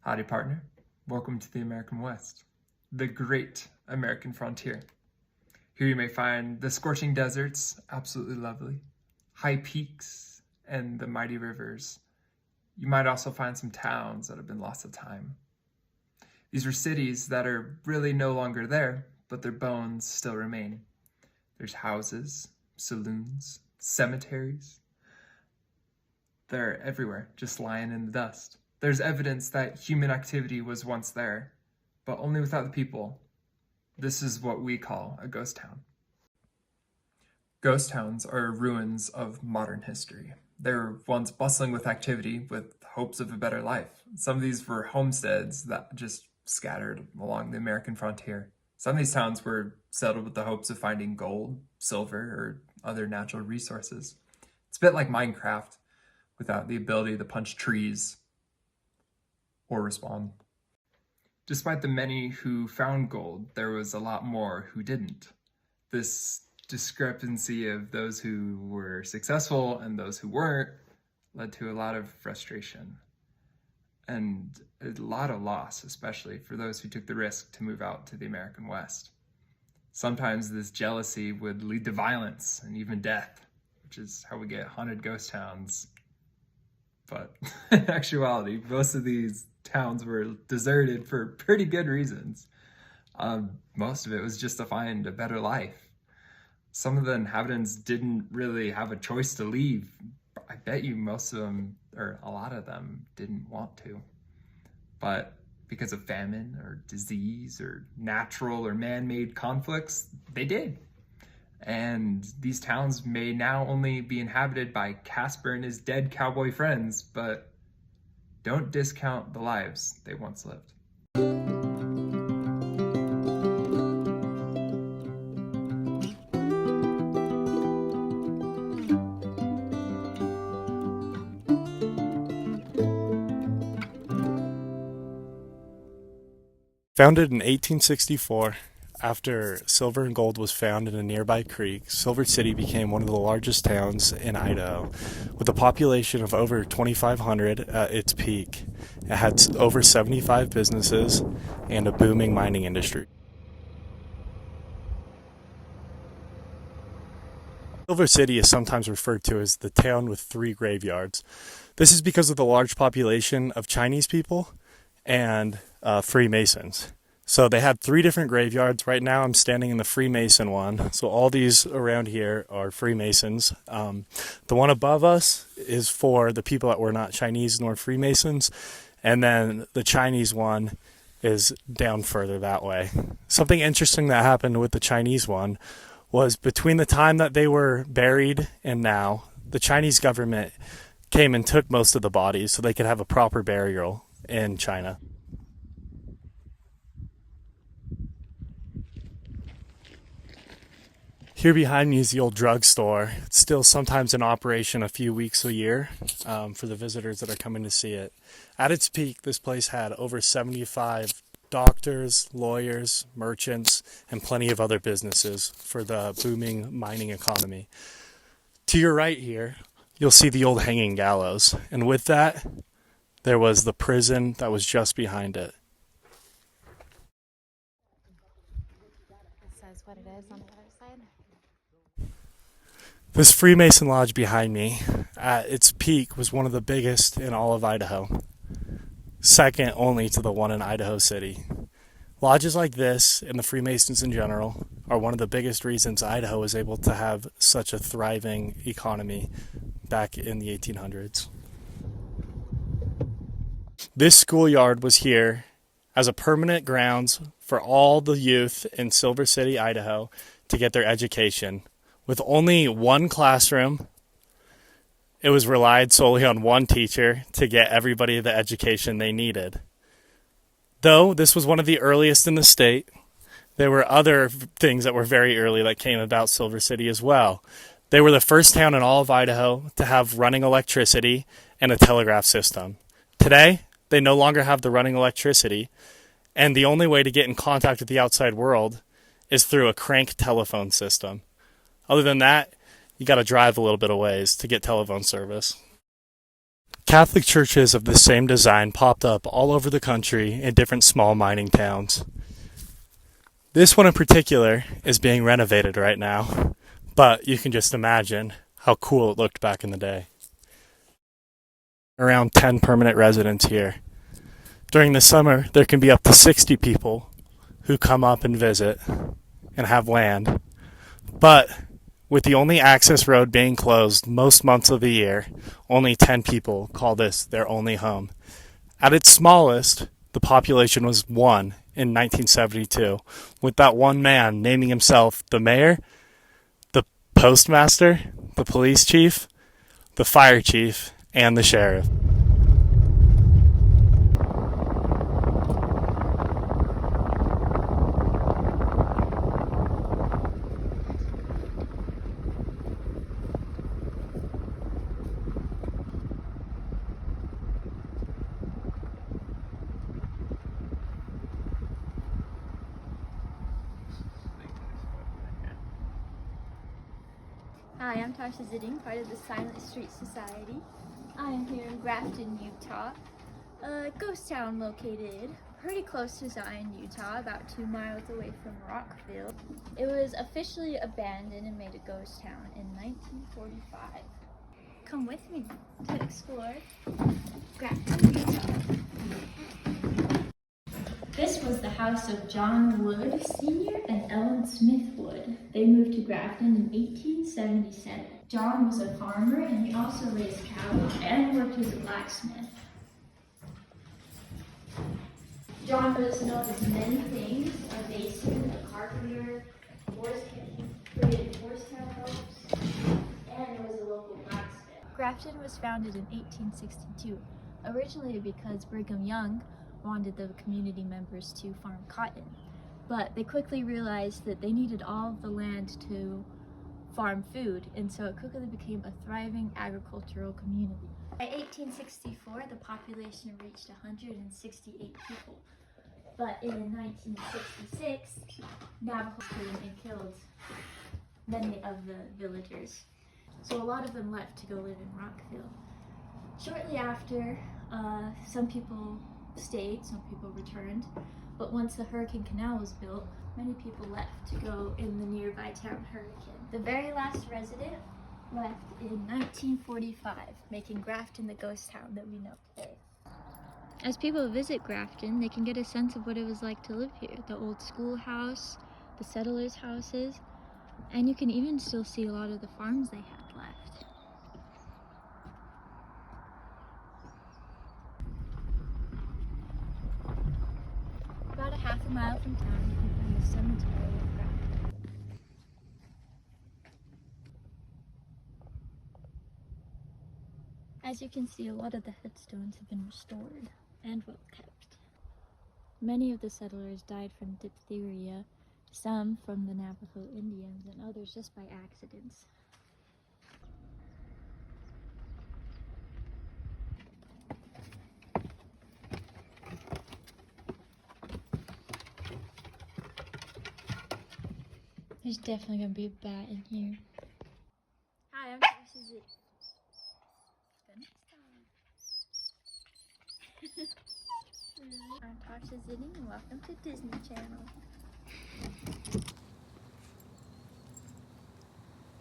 Howdy, partner. Welcome to the American West, the great American frontier. Here you may find the scorching deserts, absolutely lovely, high peaks, and the mighty rivers. You might also find some towns that have been lost to time. These are cities that are really no longer there, but their bones still remain. There's houses, saloons, cemeteries. They're everywhere, just lying in the dust. There's evidence that human activity was once there, but only without the people. This is what we call a ghost town. Ghost towns are ruins of modern history. They were once bustling with activity, with hopes of a better life. Some of these were homesteads that just scattered along the American frontier. Some of these towns were settled with the hopes of finding gold, silver, or other natural resources. It's a bit like Minecraft, without the ability to punch trees or respawn. Despite the many who found gold, there was a lot more who didn't. This discrepancy of those who were successful and those who weren't led to a lot of frustration and a lot of loss, especially for those who took the risk to move out to the American West. Sometimes this jealousy would lead to violence and even death, which is how we get haunted ghost towns. But in actuality, most of these towns were deserted for pretty good reasons. Most of it was just to find a better life. Some of the inhabitants didn't really have a choice to leave. I bet you most of them, or a lot of them, didn't want to. But because of famine or disease or natural or man-made conflicts, they did. And these towns may now only be inhabited by Casper and his dead cowboy friends, but don't discount the lives they once lived. Founded in 1864, after silver and gold was found in a nearby creek, Silver City became one of the largest towns in Idaho, with a population of over 2,500 at its peak. It had over 75 businesses and a booming mining industry. Silver City is sometimes referred to as the town with 3 graveyards. This is because of the large population of Chinese people and Freemasons. So they had 3 different graveyards. Right now I'm standing in the Freemason one. So all these around here are Freemasons. The one above us is for the people that were not Chinese nor Freemasons. And then the Chinese one is down further that way. Something interesting that happened with the Chinese one was between the time that they were buried and now, the Chinese government came and took most of the bodies so they could have a proper burial in China. Here behind me is the old drugstore. It's still sometimes in operation a few weeks a year for the visitors that are coming to see it. At its peak, this place had over 75 doctors, lawyers, merchants, and plenty of other businesses for the booming mining economy. To your right here, you'll see the old hanging gallows. And with that, there was the prison that was just behind it. It says what it is on the other side. This Freemason lodge behind me, at its peak, was one of the biggest in all of Idaho, second only to the one in Idaho City. Lodges like this, and the Freemasons in general, are one of the biggest reasons Idaho was able to have such a thriving economy back in the 1800s. This schoolyard was here as a permanent grounds for all the youth in Silver City, Idaho, to get their education. With only one classroom, it was relied solely on one teacher to get everybody the education they needed. Though this was one of the earliest in the state, there were other things that were very early that came about Silver City as well. They were the first town in all of Idaho to have running electricity and a telegraph system. Today, they no longer have the running electricity, and the only way to get in contact with the outside world is through a crank telephone system. Other than that, you got to drive a little bit of ways to get telephone service. Catholic churches of the same design popped up all over the country in different small mining towns. This one in particular is being renovated right now, but you can just imagine how cool it looked back in the day. Around 10 permanent residents here. During the summer, there can be up to 60 people who come up and visit and have land. But with the only access road being closed most months of the year, only 10 people call this their only home. At its smallest, the population was 1 in 1972, with that one man naming himself the mayor, the postmaster, the police chief, the fire chief, and the sheriff. Hi, I'm Tasha Zidding, part of the Silent Street Society. I am here in Grafton, Utah, a ghost town located pretty close to Zion, Utah, about 2 miles away from Rockville. It was officially abandoned and made a ghost town in 1945. Come with me to explore Grafton, Utah. This was the house of John Wood Sr. and Ellen Smith Wood. They moved to Grafton in 1877. John was a farmer and he also raised cattle and worked as a blacksmith. John was known as many things: a mason, a carpenter, created horse-tail ropes, and was a local blacksmith. Grafton was founded in 1862, originally because Brigham Young wanted the community members to farm cotton, but they quickly realized that they needed all of the land to farm food, and so it quickly became a thriving agricultural community. By 1864, the population reached 168 people, but in 1966, Navajo came and killed many of the villagers, so a lot of them left to go live in Rockville. Shortly after, some people stayed, some people returned, but once the Hurricane Canal was built, many people left to go in the nearby town Hurricane. The very last resident left in 1945, making Grafton the ghost town that we know today. As people visit Grafton, they can get a sense of what it was like to live here. The old schoolhouse, the settlers' houses, and you can even still see a lot of the farms they had left. About a half a mile from town, you can find the cemetery of Grafton. As you can see, a lot of the headstones have been restored and well kept. Many of the settlers died from diphtheria, some from the Navajo Indians, and others just by accidents. There's definitely gonna be a bat in here. Hi, I'm Tasha Zidding. I'm Tasha Zidding and welcome to Disney Channel.